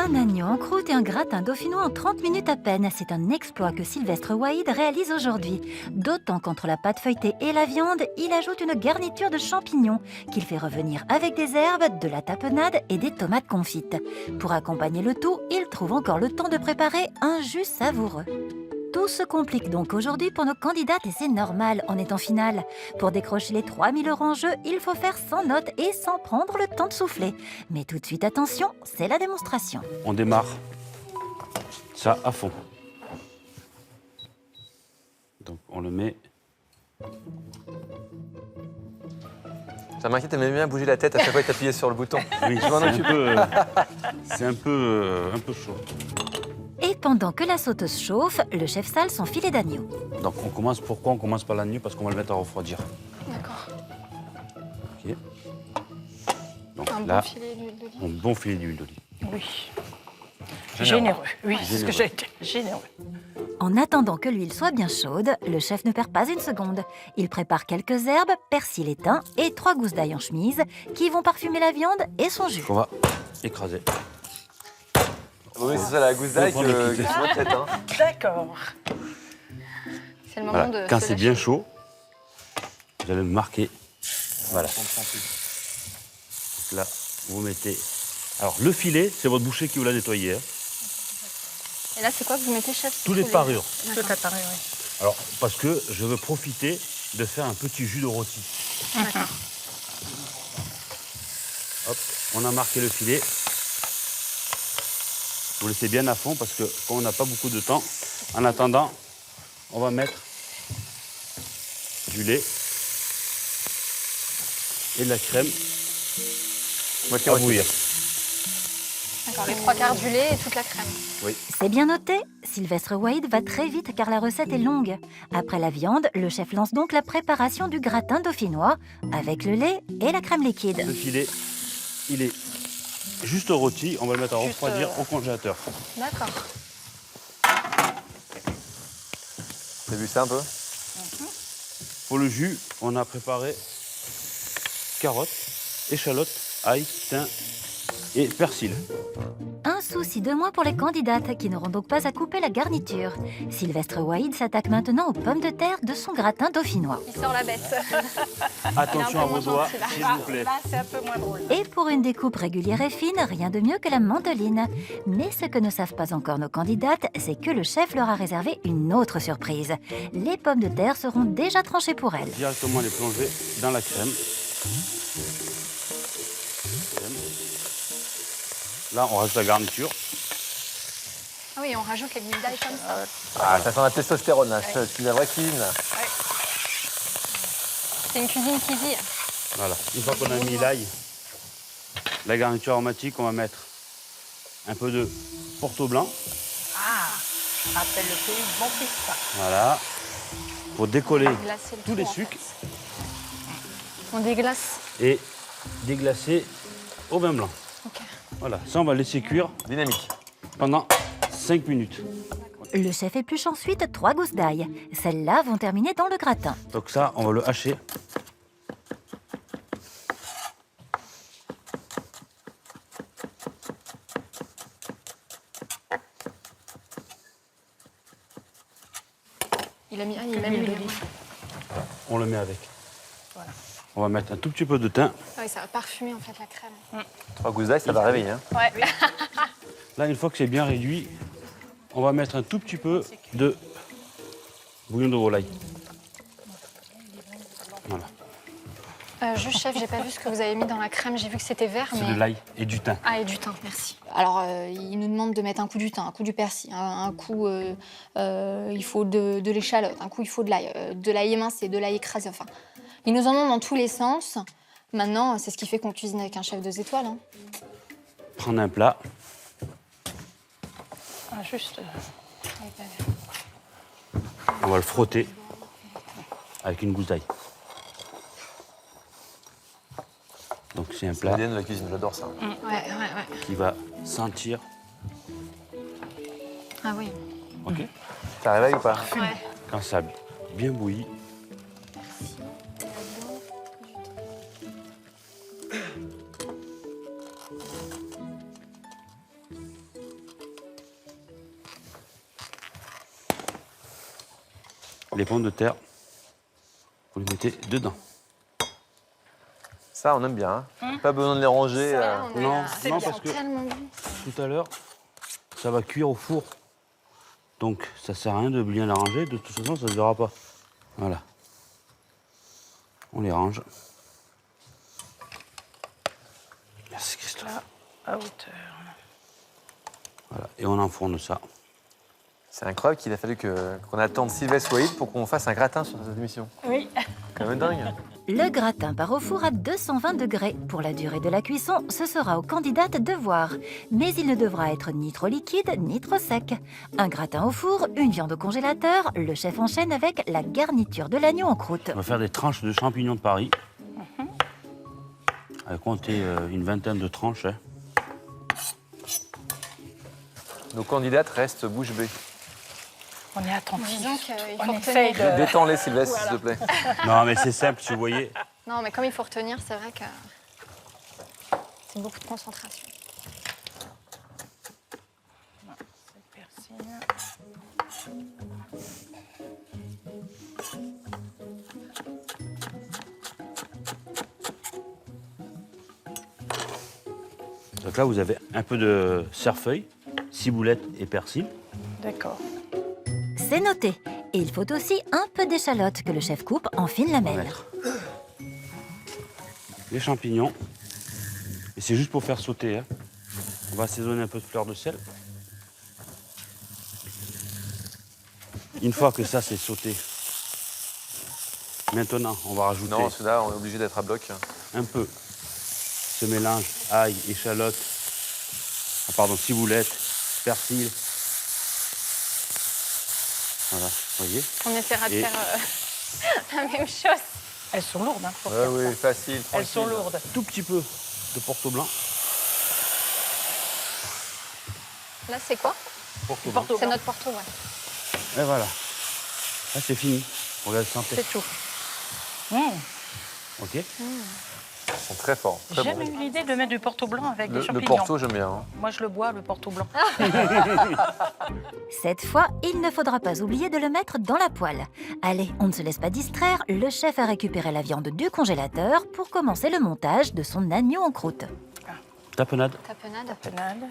Un agneau en croûte et un gratin dauphinois en 30 minutes à peine. C'est un exploit que Sylvestre Waïd réalise aujourd'hui. D'autant qu'entre la pâte feuilletée et la viande, il ajoute une garniture de champignons qu'il fait revenir avec des herbes, de la tapenade et des tomates confites. Pour accompagner le tout, il trouve encore le temps de préparer un jus savoureux. Tout se complique donc aujourd'hui pour nos candidates et c'est normal, on est en finale. Pour décrocher les 3000 € en jeu, il faut faire sans notes et sans prendre le temps de souffler. Mais tout de suite, attention, c'est la démonstration. On démarre ça à fond. Donc on le met. Ça m'inquiète, t'aimais bien bouger la tête à chaque fois que t'appuyais sur le bouton. Oui, Je m'en occupe. c'est un peu chaud. Et pendant que la sauteuse chauffe, le chef sale son filet d'agneau. Donc on commence, pourquoi on commence par l'agneau? Parce qu'on va le mettre à refroidir. D'accord. Ok. Donc Un là, bon filet d'huile d'olive. un bon filet d'huile d'olive. Oui. Généreux. Oui, c'est ce que j'ai été. Généreux. En attendant que l'huile soit bien chaude, le chef ne perd pas une seconde. Il prépare quelques herbes, persil et thym et 3 gousses d'ail en chemise qui vont parfumer la viande et son jus. Qu'on va écraser. Oui, c'est ça la gousse d'ail Faut prendre que les tu piquets. vois peut-être. Hein. D'accord. C'est le moment Voilà. de. Quand se c'est lâcher. bien chaud, vous allez le marquer. Voilà. Donc là, vous mettez. Alors le filet, c'est votre boucher qui vous l'a nettoyé. Hein. Et là, c'est quoi que vous mettez, chef? Tous les parures. Tout à Paris, oui. Alors parce que je veux profiter de faire un petit jus de rôti. Hop, on a marqué le filet. Vous laissez bien à fond parce que comme on n'a pas beaucoup de temps, en attendant, on va mettre du lait et de la crème à bouillir. D'accord, les 3/4 du lait et toute la crème. C'est bien noté, Sylvestre Waïd va très vite car la recette est longue. Après la viande, le chef lance donc la préparation du gratin dauphinois avec le lait et la crème liquide. Le filet, il est juste rôti, on va le mettre à Juste, refroidir au congélateur. D'accord. T'as vu ça un peu? Pour le jus, on a préparé carottes, échalotes, ail, thym et persil. Un souci de moins pour les candidates qui n'auront donc pas à couper la garniture. Sylvestre Waïd s'attaque maintenant aux pommes de terre de son gratin dauphinois. Il sort la bête. Attention à vos doigts, gentil, là. s'il vous plaît. Là, c'est un peu moins drôle. Et pour une découpe régulière et fine, rien de mieux que la mandoline. Mais ce que ne savent pas encore nos candidates, c'est que le chef leur a réservé une autre surprise. Les pommes de terre seront déjà tranchées pour elles. Directement les plonger dans la crème. Là, on rajoute la garniture. Ah oui, on rajoute les gouttes d'ail comme ça. Ah, ça sent la testostérone, là. C'est la vraie cuisine, là. C'est une cuisine easy. Voilà. Une fois qu'on a mis l'ail, la garniture aromatique, on va mettre un peu de Porto blanc. Ah, rappelle le pays de mon fils, ça. Voilà. Pour décoller Glacer le tous tout, les en sucres On déglace. et déglacer au vin blanc. Ok. Voilà. Ça, on va laisser cuire Dynamique. pendant 5 minutes. Le chef épluche ensuite 3 gousses d'ail. Celles-là vont terminer dans le gratin. Donc ça, on va le hacher. Il a mis l'huile d'olive. On le met avec. Voilà. On va mettre un tout petit peu de thym. Ah oui, ça va parfumer en fait la crème. 3 gousses d'ail, ça va réveiller. Hein. Ouais. Là, une fois que c'est bien réduit, on va mettre un tout petit peu de bouillon de volaille. Voilà. Juste chef, j'ai pas vu ce que vous avez mis dans la crème. J'ai vu que c'était vert, C'est mais. de l'ail et du thym. Ah, et du thym, merci. Alors, il nous demande de mettre un coup du thym, un coup du persil, un coup, il faut de l'échalote, un coup, il faut de l'ail émincé, de l'ail écrasé, enfin. Il nous en demande dans tous les sens. Maintenant, c'est ce qui fait qu'on cuisine avec un chef 2 étoiles. Hein. Prendre un plat. Ah, juste. On va le frotter avec une gousse d'ail. Donc c'est un C'est plat l'ADN de la cuisine, j'adore ça. Ouais. qui va sentir. Ah oui. Ok. Ça réveille ou pas? Ouais. Quand ça a bien bouilli, les pommes de terre, vous les mettez dedans. Ça, on aime bien. Hein. Pas besoin de les ranger. Ça, on est non, là. non, C'est parce que- tellement bon. Tout à l'heure, ça va cuire au four. Donc, ça sert à rien de bien les ranger. De toute façon, ça ne se verra pas. Voilà. On les range. Merci, Christophe. Là, à hauteur. Voilà. Et on enfourne ça. C'est incroyable qu'il a fallu qu'on attende Sylvestre Waïd pour qu'on fasse un gratin sur cette émission. Oui. Quand même dingue. Le gratin part au four à 220 degrés. Pour la durée de la cuisson, ce sera aux candidates de voir. Mais il ne devra être ni trop liquide, ni trop sec. Un gratin au four, une viande au congélateur, le chef enchaîne avec la garniture de l'agneau en croûte. On va faire des tranches de champignons de Paris. On va compter une vingtaine de tranches. Hein. Nos candidates restent bouche bée. On est attentifs. Disons qu'il faut On essaye retenir. de... Détends-les, Sylvestre, s'il te plaît. Non, mais c'est simple, si vous voyez. Non, mais comme il faut retenir, c'est vrai que c'est beaucoup de concentration. Persil. Donc là, vous avez un peu de cerfeuil, ciboulette et persil. D'accord. C'est noté. Et il faut aussi un peu d'échalote que le chef coupe en fines On va lamelles. mettre les champignons. Et c'est juste pour faire sauter. Hein. On va assaisonner un peu de fleur de sel. Une fois que ça c'est sauté, maintenant on va rajouter Non, celui-là, on est obligé d'être à bloc. un peu ce mélange ail, échalote, ciboulette, persil. Voilà, vous voyez. On essaiera de Et- faire la même chose. Elles sont lourdes, hein, pour Ouais, faire oui, ça. facile, tranquille. Elles sont lourdes. Tout petit peu de porto blanc. Là, c'est quoi? Porto blanc. Porto C'est blanc, notre porto, ouais. Et voilà. Là c'est fini. Regarde, sentez. c'est tout. Ok. Ils sont très forts. J'ai Très jamais bons. eu l'idée de mettre du porto blanc avec des Le champignons. porto, j'aime bien. Hein. Moi, je le bois, le porto blanc. Cette fois, il ne faudra pas oublier de le mettre dans la poêle. Allez, on ne se laisse pas distraire, le chef a récupéré la viande du congélateur pour commencer le montage de son agneau en croûte. Tapenade. Tapenade. Penade.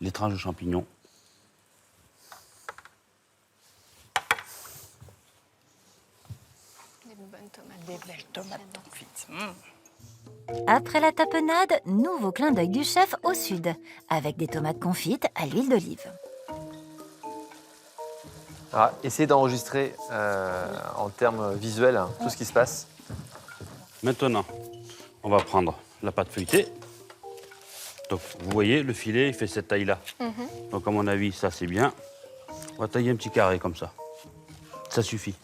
Les tranches de champignons. Des bonnes tomates. Des belles tomates confites. Après la tapenade, nouveau clin d'œil du chef au sud, avec des tomates confites à l'huile d'olive. Alors, essayez d'enregistrer en termes visuels hein, tout ce qui se passe. Maintenant, on va prendre la pâte feuilletée. Donc, vous voyez, le filet, il fait cette taille-là. Donc, à mon avis, ça, c'est bien. On va tailler un petit carré comme ça. Ça suffit.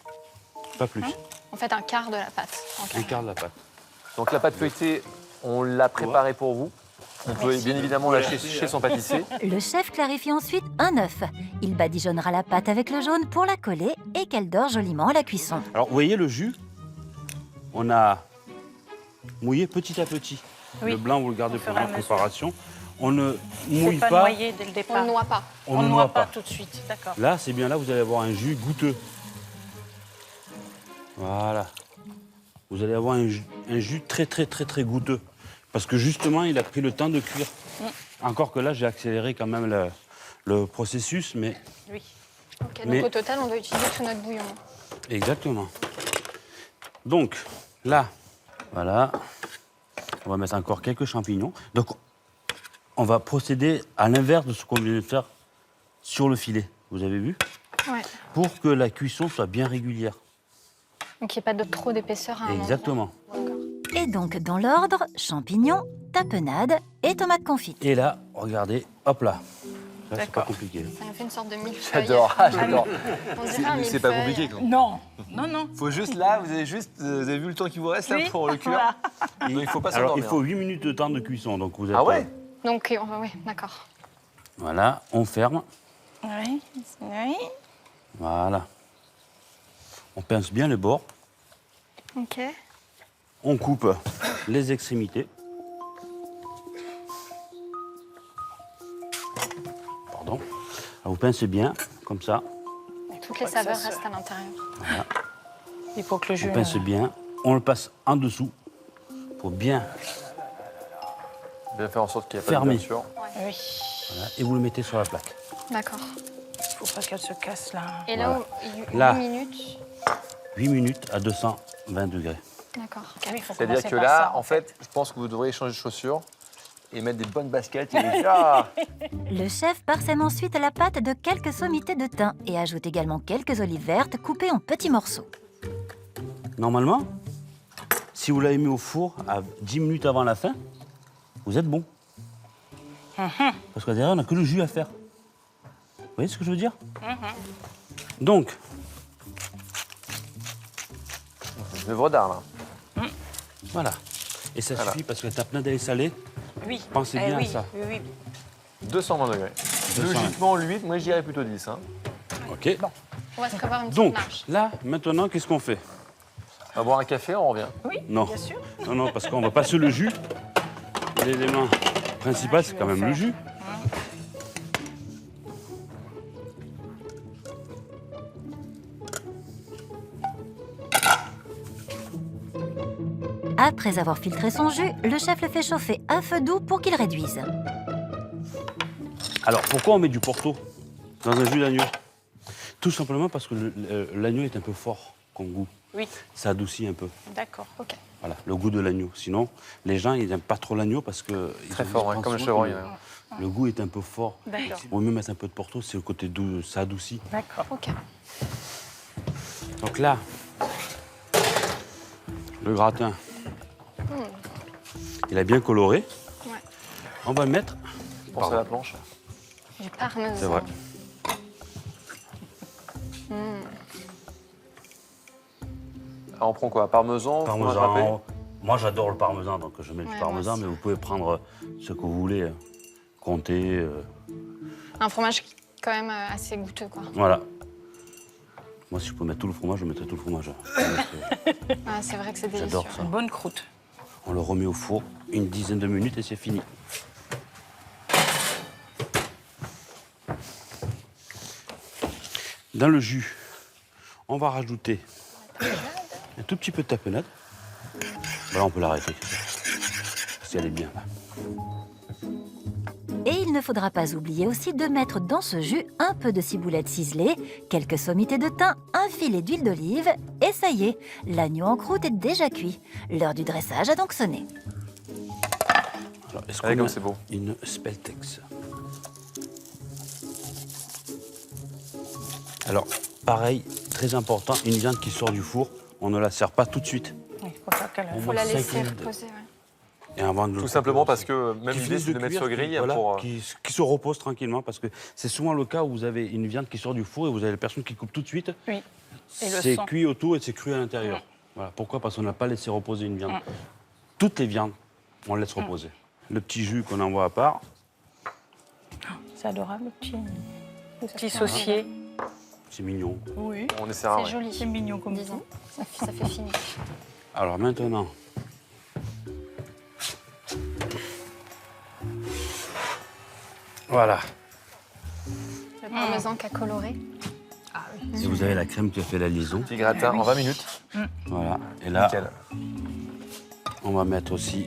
Pas plus. En fait, un quart de la pâte. En Un carré. quart de la pâte. Donc la pâte feuilletée, on l'a préparée pour vous. On peut bien évidemment l'acheter chez son pâtissier. Le chef clarifie ensuite un œuf. Il badigeonnera la pâte avec le jaune pour la coller et qu'elle dore joliment à la cuisson. Alors, vous voyez le jus? On a mouillé petit à petit. Oui, Le blanc, vous le gardez au pour fur et la à mesure. préparation. On ne C'est mouille pas pas. noyé dès le On départ. ne noie pas. On ne ne noie noie pas pas. tout de suite, d'accord. Là, c'est bien là, vous allez avoir un jus goûteux. Voilà. Vous allez avoir un jus très, très, très, très goûteux. Parce que justement, il a pris le temps de cuire. Encore que là, j'ai accéléré quand même le processus, mais Oui. Ok, donc Mais- au total, on va utiliser tout notre bouillon. exactement. Donc, là, voilà. On va mettre encore quelques champignons. Donc, on va procéder à l'inverse de ce qu'on vient de faire sur le filet. Vous avez vu? Ouais. Pour que la cuisson soit bien régulière. Donc il n'y ait pas de trop d'épaisseur à un Exactement. endroit. D'accord. Et donc, dans l'ordre, champignons, tapenade et tomates confites. Et là, regardez, hop là. Là, c'est pas D'accord. compliqué. Ça me fait une sorte de millefeuille. J'adore, j'adore. On dirait un C'est pas millefeuille. compliqué. Quoi. Non, non, non. Faut juste là, vous avez vu le temps qui vous reste là, Oui, pour le cuire. voilà. Donc, il faut pas Alors, il s'endormir. faut 8 minutes de temps de cuisson. Donc, vous êtes, Ah ouais Donc, oui, d'accord. Voilà, on ferme. Oui, oui. Voilà. On pince bien les bords. Ok. On coupe les extrémités. Pardon. Alors, vous pincez bien, comme ça. Toutes les saveurs restent à l'intérieur. Il faut que le jus... On pince bien. On le passe en dessous pour bien Bien faire en sorte qu'il n'y ait pas Fermé. d'ouverture. Oui. voilà, et vous le mettez sur la plaque. D'accord. Il faut pas qu'elle se casse là. Et là, Voilà. 8 Là. minutes. 8 minutes à 220 degrés. D'accord. Ah oui, il faut C'est-à-dire commencer que par là, ça, en fait, je pense que vous devriez changer de chaussures et mettre des bonnes baskets. Et déjà, Le chef parsème ensuite la pâte de quelques sommités de thym et ajoute également quelques olives vertes coupées en petits morceaux. Normalement, si vous l'avez mis au four à 10 minutes avant la fin, vous êtes bon. Parce que derrière, on n'a que le jus à faire. Vous voyez ce que je veux dire Donc, c'est une œuvre d'art, là. voilà. Et ça Voilà. suffit parce que tu as plein d'ail salé. Oui. Pensez bien à oui, ça. Oui, oui. 220 degrés. 220. Logiquement, l'huile, moi, je dirais plutôt 10. Hein. OK. On va se prévoir une petite Donc, marche. là, maintenant, qu'est-ce qu'on fait On va boire un café, on revient. Oui, Non. bien sûr. Non, non, parce qu'on va passer le jus. L'élément principal, c'est quand même le jus. Après avoir filtré son jus, le chef le fait chauffer à feu doux pour qu'il réduise. Alors, pourquoi on met du Porto dans un jus d'agneau? Tout simplement parce que l'agneau est un peu fort comme goût. Oui, Ça adoucit un peu. d'accord. Ok. Voilà, le goût de l'agneau. Sinon, les gens, ils n'aiment pas trop l'agneau parce que... Très ils fort, hein, pensent comme le souvent que chevreuil. Le goût est un peu fort. D'accord. On peut même mettre un peu de Porto, c'est le côté doux, ça adoucit. D'accord. Ok. Donc là, le gratin, il a bien coloré. Ouais. On va le mettre... Pensez à la planche. Du parmesan. C'est vrai. Ah, on prend quoi? Parmesan, fromage râpé. Parmesan. Moi, j'adore le parmesan, donc je mets Ouais, du moi parmesan, aussi. mais vous pouvez prendre ce que vous voulez. Comté, Un fromage quand même assez goûteux, quoi. voilà. Moi, si je peux mettre tout le fromage, je mettrais tout le fromage. Ah, c'est vrai que c'est délicieux. J'adore ça. Une bonne croûte. On le remet au four une dizaine de minutes et c'est fini. Dans le jus, on va rajouter un tout petit peu de tapenade. Voilà, on peut l'arrêter. Si elle est bien là. Et il ne faudra pas oublier aussi de mettre dans ce jus un peu de ciboulette ciselée, quelques sommités de thym, un filet d'huile d'olive, et ça y est, l'agneau en croûte est déjà cuit. L'heure du dressage a donc sonné. Alors, est-ce Allez, qu'on comme a c'est beau. une Speltex? Alors, pareil, très important, une viande qui sort du four, on ne la sert pas tout de suite. Il faut pas qu'elle... Au Faut moins la 5 laisser minutes. reposer, ouais. Et avant de le Tout couper simplement aussi. parce que même Qui l'idée, finisse c'est de mettre cuire, sur grille qui, voilà, pour... qui se repose tranquillement, parce que c'est souvent le cas où vous avez une viande qui sort du four et vous avez la personne qui coupe tout de suite. Oui. Et le C'est sang. cuit autour et c'est cru à l'intérieur. Voilà. Pourquoi? Parce qu'on n'a pas laissé reposer une viande. Toutes les viandes, on laisse reposer. Le petit jus qu'on envoie à part. C'est adorable, le petit saucier. C'est mignon. Oui. On essaiera. C'est ouais. joli. C'est mignon comme Disons. ça. Ça fait fini. Alors maintenant, voilà. Le parmesan qu'a coloré. Et vous avez la crème qui a fait la liaison. Petit gratin en 20 minutes. Voilà. Et là, Nickel. on va mettre aussi,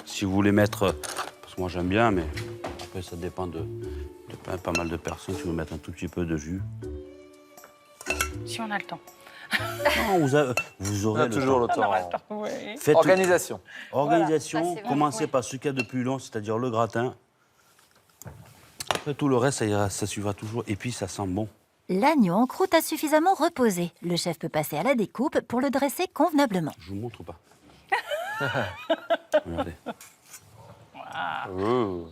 si vous voulez mettre, parce que moi j'aime bien, mais après ça dépend de pas mal de personnes, si vous voulez mettre un tout petit peu de jus. Si on a le temps. Non, vous On aurez a toujours le On aura temps. le temps, oui. Faites Organisation. organisation, Voilà. Ça, c'est commencez vrai, ouais. par ce qu'il y a de plus long, c'est-à-dire le gratin. Après tout le reste, ça suivra toujours. Et puis ça sent bon. L'agneau en croûte a suffisamment reposé. Le chef peut passer à la découpe pour le dresser convenablement. Je vous montre pas. Regardez, Oh.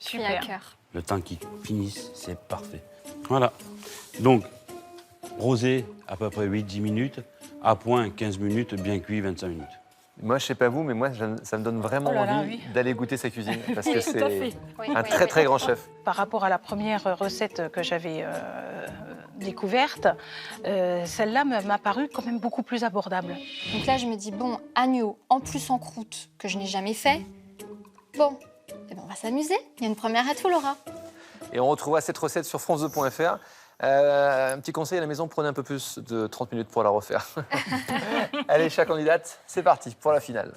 Cuit à Super. cœur. le temps qui finisse, c'est parfait. Voilà. Donc, rosé à peu près 8-10 minutes, à point 15 minutes, bien cuit 25 minutes. Moi, je sais pas vous, mais moi, ça me donne vraiment Oh là là, envie oui. d'aller goûter sa cuisine. Parce que Oui, tout à c'est fait. Oui, un oui, très, oui. très grand chef. Par rapport à la première recette que j'avais découverte, celle-là m'a paru quand même beaucoup plus abordable. Donc là, je me dis, bon, agneau, en plus en croûte, que je n'ai jamais fait. Bon, eh ben, on va s'amuser. Il y a une première atout, Laura. Et on retrouvera cette recette sur france2.fr. Un petit conseil à la maison, prenez un peu plus de 30 minutes pour la refaire. Allez, chère candidate, c'est parti pour la finale.